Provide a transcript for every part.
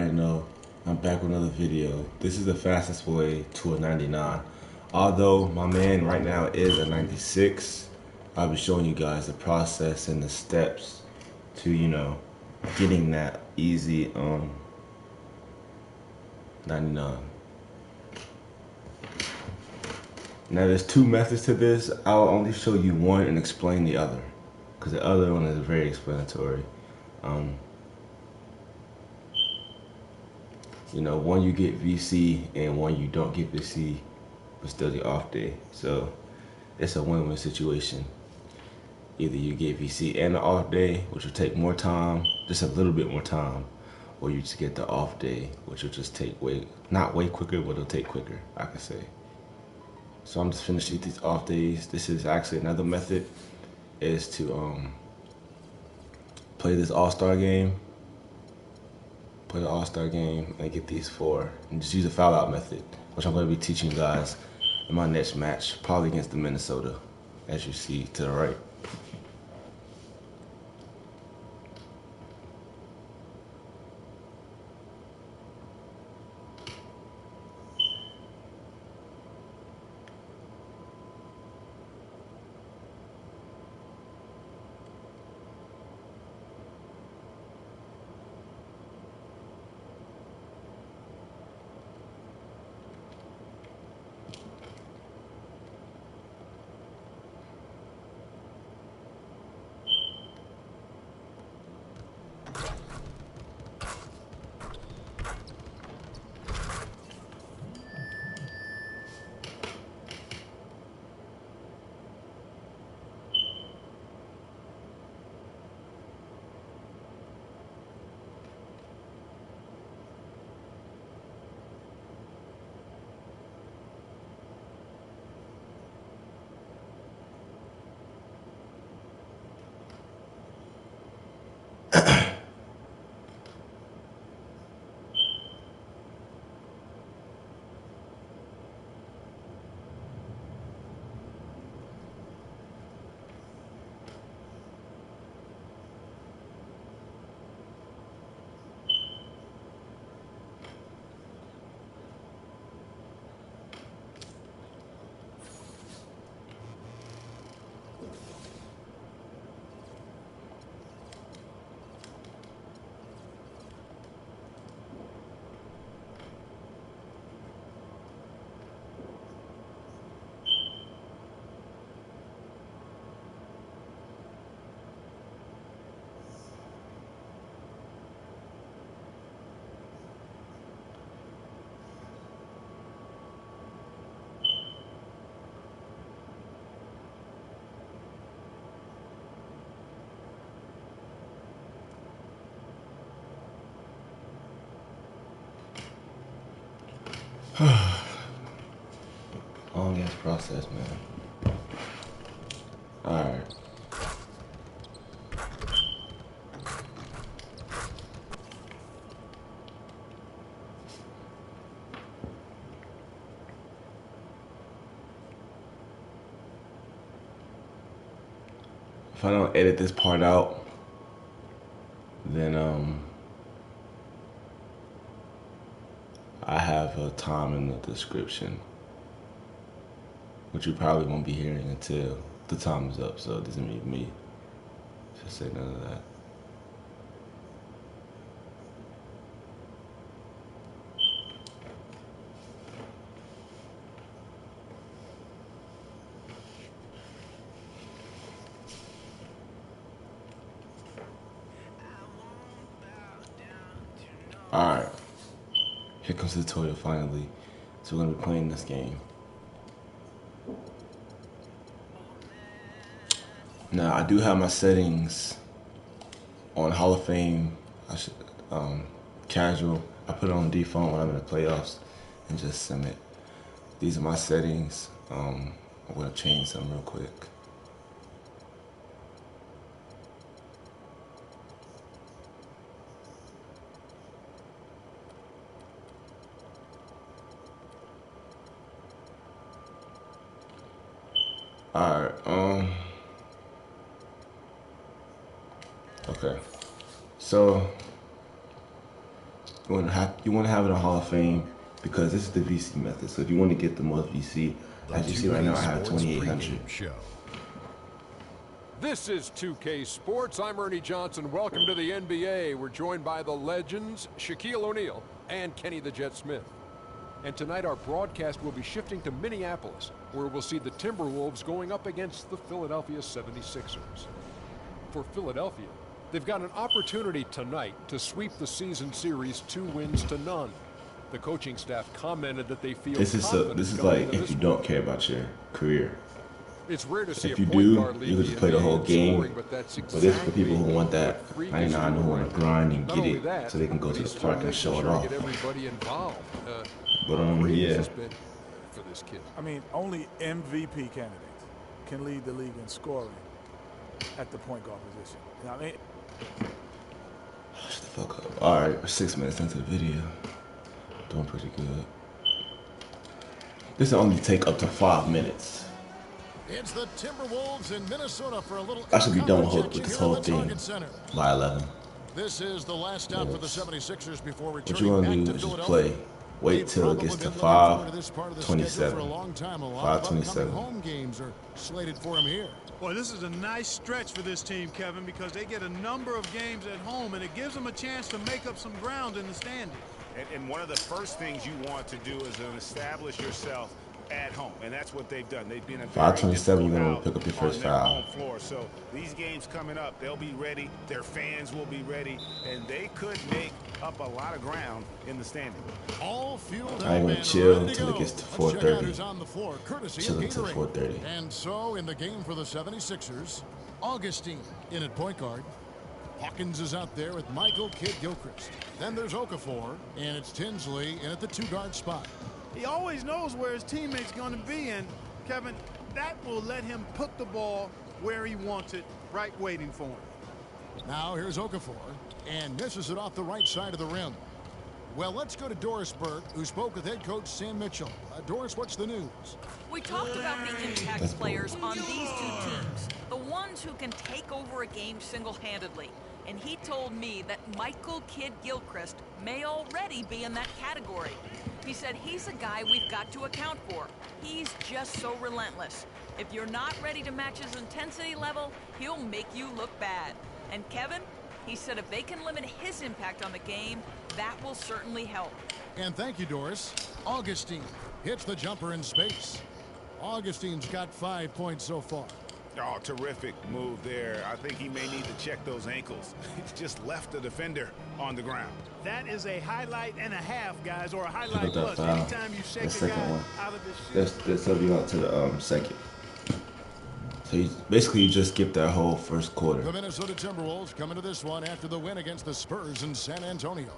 already know, I'm back with another video. This is the fastest way to a 99. Although my man right now is a 96, I'll be showing you guys the process and the steps to, getting that easy 99. Now there's two methods to this. I'll only show you one and explain the other, because the other one is very explanatory. One you get VC and one you don't get VC, but still the off day. So it's a win-win situation. Either you get VC and the off day, which will take more time, just a little bit more time, or you just get the off day, which will just take not way quicker, but it'll take quicker, I can say. So I'm just finishing these off days. This is actually another method, is to play this all-star game. Play the all-star game and get these four. And just use the foul out method, which I'm going to be teaching you guys in my next match, probably against the Minnesota, as you see to the right. Long ass process, man. Alright. If I don't edit this part out, then I have a time in the description, which you probably won't be hearing until the time is up, so it doesn't mean me. Just say none of that. Alright, here comes the tutorial finally. So we're gonna be playing this game. Now I do have my settings on Hall of Fame. Casual. I put it on default when I'm in the playoffs and just submit. These are my settings. I'm gonna change some real quick. Alright, okay. So You want to have it in Hall of Fame because this is the VC method. So if you want to get the most VC, as you see right now, I have 2,800. This is 2K Sports. I'm Ernie Johnson. Welcome to the NBA. We're joined by the legends Shaquille O'Neal and Kenny the Jet Smith. And tonight our broadcast will be shifting to Minneapolis, where we'll see the Timberwolves going up against the Philadelphia 76ers. For Philadelphia, they've got an opportunity tonight to sweep the season series 2 wins to none. The coaching staff commented that they feel this is like if you don't care about your career. It's rare to see if you do, you can just play the whole game. But this is for people who want that 99, who want to grind and get it, so they can go to the park and show it off. But yeah. For this kid. I mean, only MVP candidates can lead the league in scoring at the point guard position. You know what I mean? Shut the fuck up. All right, we're 6 minutes into the video. Doing pretty good. This will only take up to 5 minutes. It's the Timberwolves in Minnesota for a little. I should be done with this whole thing by 11. This is the last stop for the 76ers before returning. What you want to do is just play. Wait till it gets to 5:27. 5:27. Home games are slated for him here. Boy, this is a nice stretch for this team, Kevin, because they get a number of games at home, and it gives them a chance to make up some ground in the standings. And one of the first things you want to do is to establish yourself at home, and that's what they've done. They've been a 5:27. You're gonna pick up your first foul. So these games coming up, they'll be ready. Their fans will be ready, and they could make up a lot of ground in the standing. All field I ain't gonna chill until it gets to 4:30. Chill until 4:30. And so in the game for the 76ers, Augustine in at point guard. Hawkins is out there with Michael Kidd-Gilchrist. Then there's Okafor, and it's Tinsley in at the 2-guard spot. He always knows where his teammate's going to be, and, Kevin, that will let him put the ball where he wants it, right waiting for him. Now here's Okafor, and misses it off the right side of the rim. Well, let's go to Doris Burke, who spoke with head coach Sam Mitchell. Doris, what's the news? We talked about the impact players on these two teams, the ones who can take over a game single-handedly. And he told me that Michael Kidd-Gilchrist may already be in that category. He said he's a guy we've got to account for. He's just so relentless. If you're not ready to match his intensity level, he'll make you look bad. And Kevin, he said if they can limit his impact on the game, that will certainly help. And thank you, Doris. Augustine hits the jumper in space. Augustine's got 5 points so far. Oh, terrific move there. I think he may need to check those ankles. He's just left the defender on the ground. That is a highlight and a half, guys, or a highlight plus. Foul. Anytime you shake a guy out of this shit. That's sub you out to the second. So you just skip that whole first quarter. The Minnesota Timberwolves come into this one after the win against the Spurs in San Antonio.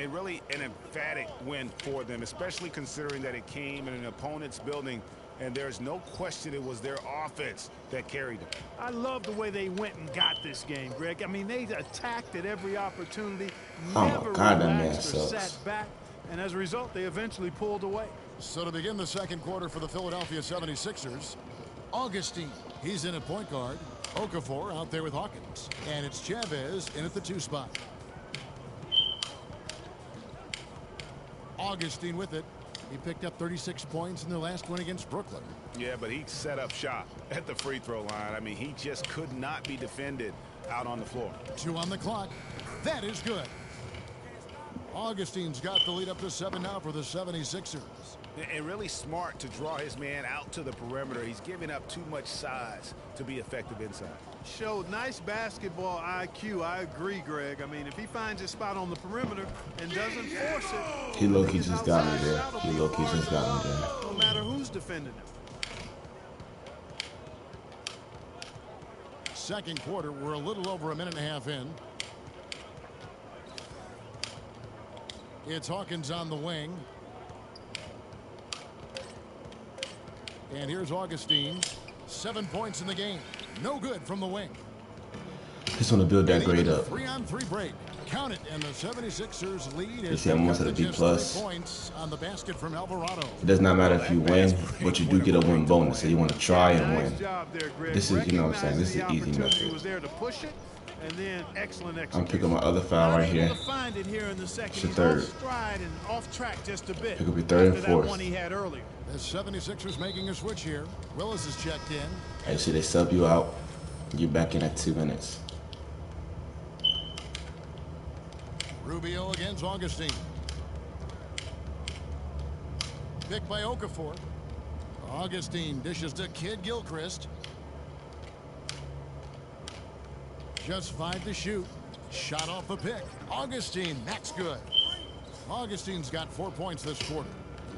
And really an emphatic win for them, especially considering that it came in an opponent's building. And there's no question it was their offense that carried them. I love the way they went and got this game, Greg. I mean, they attacked at every opportunity, never relaxed or sat back, and as a result, they eventually pulled away. So to begin the second quarter for the Philadelphia 76ers, Augustine, he's in at point guard. Okafor out there with Hawkins. And it's Chavez in at the 2 spot. Augustine with it. He picked up 36 points in their last win against Brooklyn. Yeah, but he set up shop at the free throw line. I mean, he just could not be defended out on the floor. 2 on the clock. That is good. Augustine's got the lead up to 7 now for the 76ers. And really smart to draw his man out to the perimeter. He's giving up too much size to be effective inside. Showed nice basketball IQ. I agree, Greg. I mean, if he finds his spot on the perimeter and doesn't force it, he low-key just got me there. He low-key just got me there. No matter who's defending him. Second quarter, we're a little over a minute and a half in. It's Hawkins on the wing. And here's Augustine. 7 points in the game. No good from the wing. Just want to build that grade up. 3-on-3 break. Count it, and the 76ers lead. You see, I'm almost at a B+. Points on the basket from Alvarado. It does not matter if you win, but you do get a win bonus, so you want to try and win. This is, you know what I'm saying, this is easy method. Was there to push it, And then excellent execution. I'm picking my other foul right here. Find it here in the second. It's your third. Stride and off track just a bit. Pick up your third and fourth. That one he had earlier. The 76ers making a switch here. Willis is checked in. Hey, see, they sub you out. You're back in at 2 minutes. Rubio against Augustine. Pick by Okafor. Augustine dishes to Kid Gilchrist. Just 5 to shoot. Shot off the pick. Augustine, that's good. Augustine's got 4 points this quarter.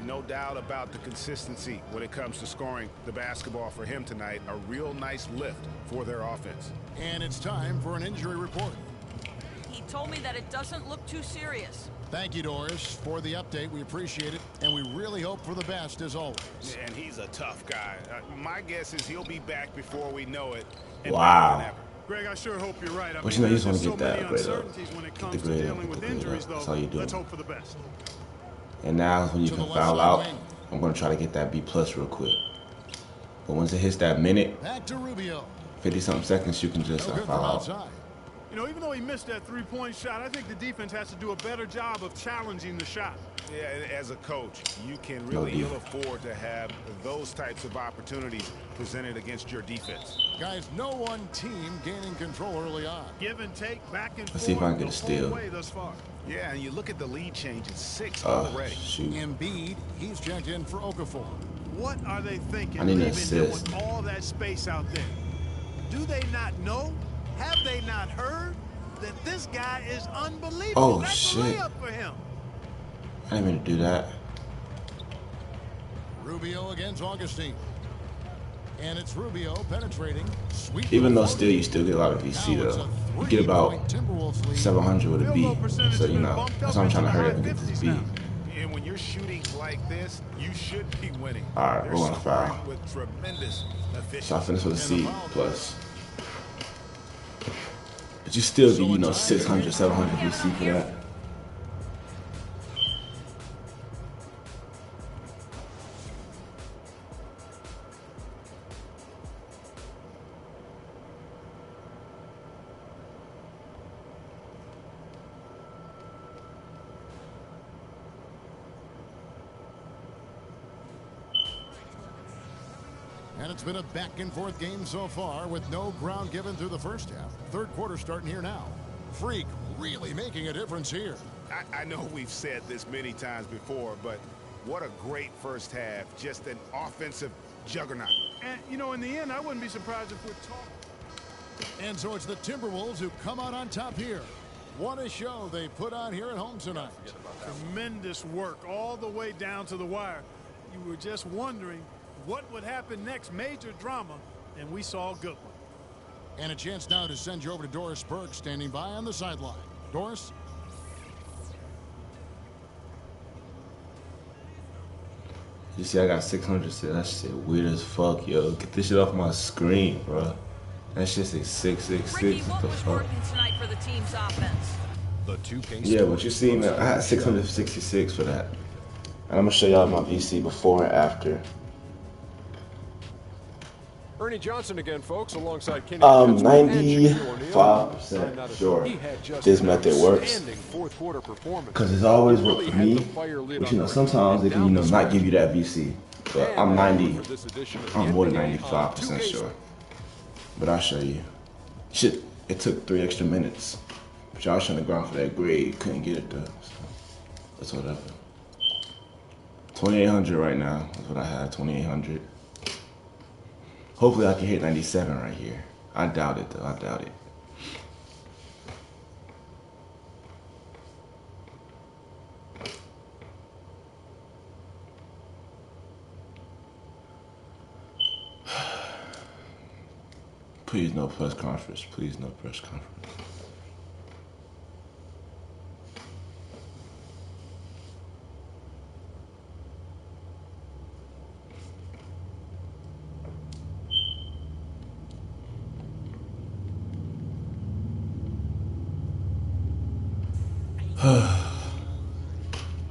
No doubt about the consistency when it comes to scoring the basketball for him tonight. A real nice lift for their offense. And it's time for an injury report. He told me that it doesn't look too serious. Thank you, Doris, for the update. We appreciate it, and we really hope for the best as always. And he's a tough guy. My guess is he'll be back before we know it. Wow. Greg, I sure hope you're right. But you know, you just want to there's get so that many grade up. uncertainties when it Get comes the to grade dealing up. with Get the grade injuries, up. though. That's all you do. Let's hope for the best. And now when you To can the foul left out, side wing. I'm going to try to get that B+ real quick. But once it hits that minute, Back to Rubio. 50-something seconds, you can just No good from foul out. outside. You know, even though he missed that three-point shot, I think the defense has to do a better job of challenging the shot. Yeah, and as a coach, you can really ill afford to have those types of opportunities presented against your defense. Guys, no one team gaining control early on. Give and take, back and Let's see if I can get a the steal. whole way thus far. Yeah, and you look at the lead change, it's 6 already. Shoot. Embiid, he's checked in for Okafor. What are they thinking, I need an leaving him assist. with all that space out there? Do they not know? Have they not heard that this guy is unbelievable? Oh, That's shit. a layup for him. I didn't mean to do that. Rubio against Augustine. And it's Rubio penetrating. Sweet Even though little still you still get a lot of VC Now it's though. a You get about 3-point Timberwolves lead. 700 with a B. Field goal percentage So you been know, bumped that's up why I'm trying to into hurry the up and get high this 50s B. now. And when you're shooting like this, you should be winning. All right, They're we're gonna scoring foul. with tremendous efficiency. So I finished with a C+. But you still get, you know, 600, 700 VC for that. And it's been a back-and-forth game so far with no ground given through the first half. Third quarter starting here now. Freak really making a difference here. I know we've said this many times before, but what a great first half. Just an offensive juggernaut. And, you know, in the end, I wouldn't be surprised if we're talking. And so it's the Timberwolves who come out on top here. What a show they put on here at home tonight. Tremendous work all the way down to the wire. You were just wondering what would happen next. Major drama, and we saw a good one. And a chance now to send you over to Doris Burke standing by on the sideline. Doris? You see, I got 600. That shit weird as fuck, yo. Get this shit off my screen, bro. That shit say 666. Ricky, What what the was fuck? working tonight for the team's offense? The 2K Yeah, but you see, man, I had 666 for that. And I'm gonna show y'all my VC before and after. Ernie Johnson again, folks, alongside Kenny the Jet Smith and Shaquille O'Neal. 95% sure He had just this an method works. outstanding fourth quarter performance. Because it's always Really worked for had me. the fire lit But on you know, the sometimes Ricky it can, and you know, down the not give you that VC. But And I'm now 90. for this edition of the I'm more than NBA 95% on 2K sure. But I'll show you. Shit, it took 3 extra minutes. But y'all was trying to grind for that grade. Couldn't get it though. So that's what happened. 2,800 right now. That's what I had, 2,800. Hopefully I can hit 97 right here. I doubt it though, I doubt it. Please no press conference, please no press conference.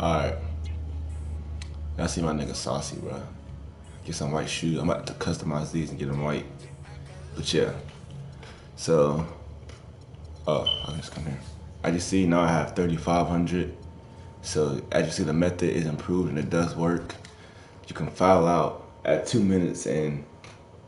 Alright. I see my nigga Saucy, bro. Get some white shoes. I'm about to customize these and get them white. But yeah. So, Oh, I'll just come here. As you see, now I have 3,500. So as you see, the method is improved and it does work. You can foul out at 2 minutes and,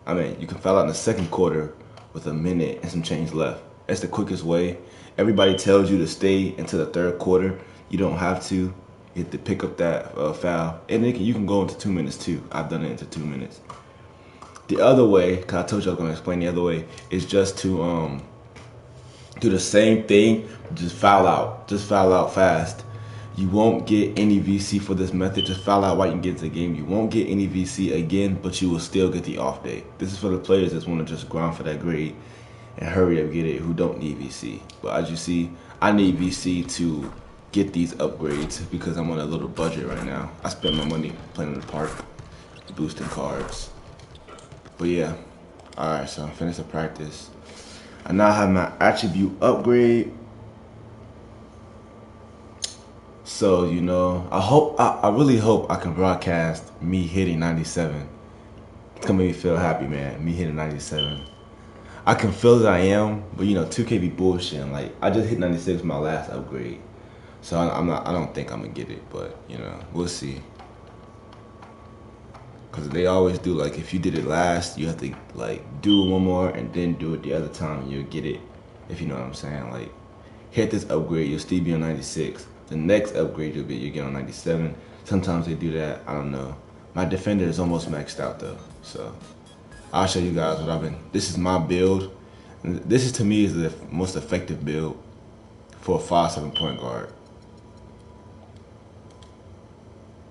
you can foul out in the second quarter with a minute and some change left. That's the quickest way. Everybody tells you to stay into the third quarter. You don't have to. You have to pick up that foul. And then you can go into 2 minutes too. I've done it into 2 minutes. The other way, because I told you I was going to explain the other way, is just to do the same thing, just foul out. Just foul out fast. You won't get any VC for this method. Just foul out while you can get into the game. You won't get any VC again, but you will still get the off day. This is for the players that want to just grind for that grade and hurry up get it, who don't need VC. But as you see, I need VC to get these upgrades because I'm on a little budget right now. I spent my money playing in the park, boosting cards. But yeah, alright, so I'm finished the practice. I now have my attribute upgrade. So, you know, I really hope I can broadcast me hitting 97. It's gonna make me feel happy, man, me hitting 97. I can feel that I am, but you know, 2K be bullshitting. Like, I just hit 96 my last upgrade. So I don't think I'm gonna get it, but you know, we'll see. Cause they always do, like, if you did it last, you have to like do one more and then do it the other time and you'll get it, if you know what I'm saying. Like, hit this upgrade, you'll still be on 96. The next upgrade you get on 97. Sometimes they do that, I don't know. My defender is almost maxed out though, so I'll show you guys what this is my build. This is, to me, is the most effective build for a 5'7" point guard.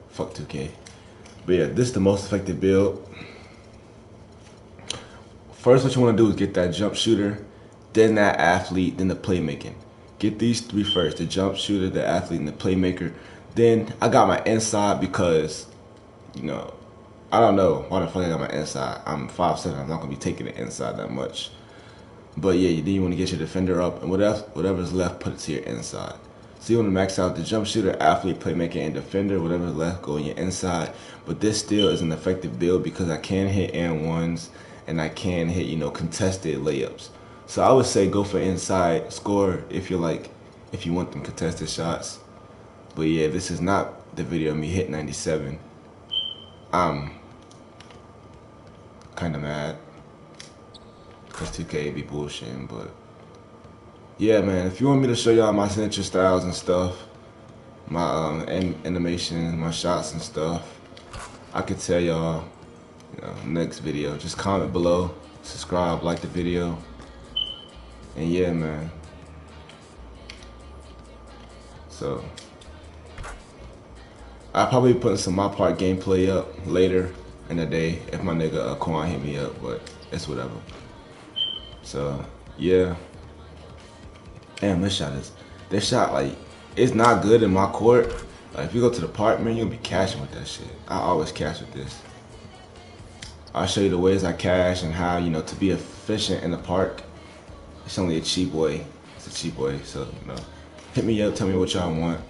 Fuck 2K. But yeah, this is the most effective build. First, what you want to do is get that jump shooter, then that athlete, then the playmaking. Get these three first: the jump shooter, the athlete, and the playmaker. Then I got my inside because, you know, I don't know why the fuck I got my inside. I'm 5'7", I'm not gonna be taking the inside that much. But yeah, then you want to get your defender up, and whatever's left, put it to your inside. So you want to max out the jump shooter, athlete, playmaker, and defender. Whatever's left, go in your inside. But this still is an effective build because I can hit and ones, and I can hit, you know, contested layups. So I would say go for inside score if you want them contested shots. But yeah, this is not the video of me hitting 97. I'm kind of mad because 2K be bullshitting, but yeah, man, if you want me to show y'all my signature styles and stuff, my animations, my shots and stuff, I could tell y'all, you know, next video. Just comment below, subscribe, like the video, and yeah, man. So I'll probably be putting some my part gameplay up later in the day if my nigga Quan hit me up, but it's whatever. So yeah. Damn, this shot, like, it's not good in my court. Like, if you go to the park, man, you'll be cashing with that shit. I always cash with this. I'll show you the ways I cash and how, you know, to be efficient in the park. It's only a cheap way. It's a cheap way, so, you know, hit me up, tell me what y'all want,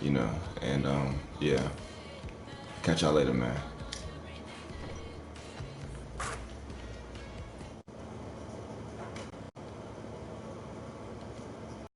you know, and yeah, catch y'all later, man.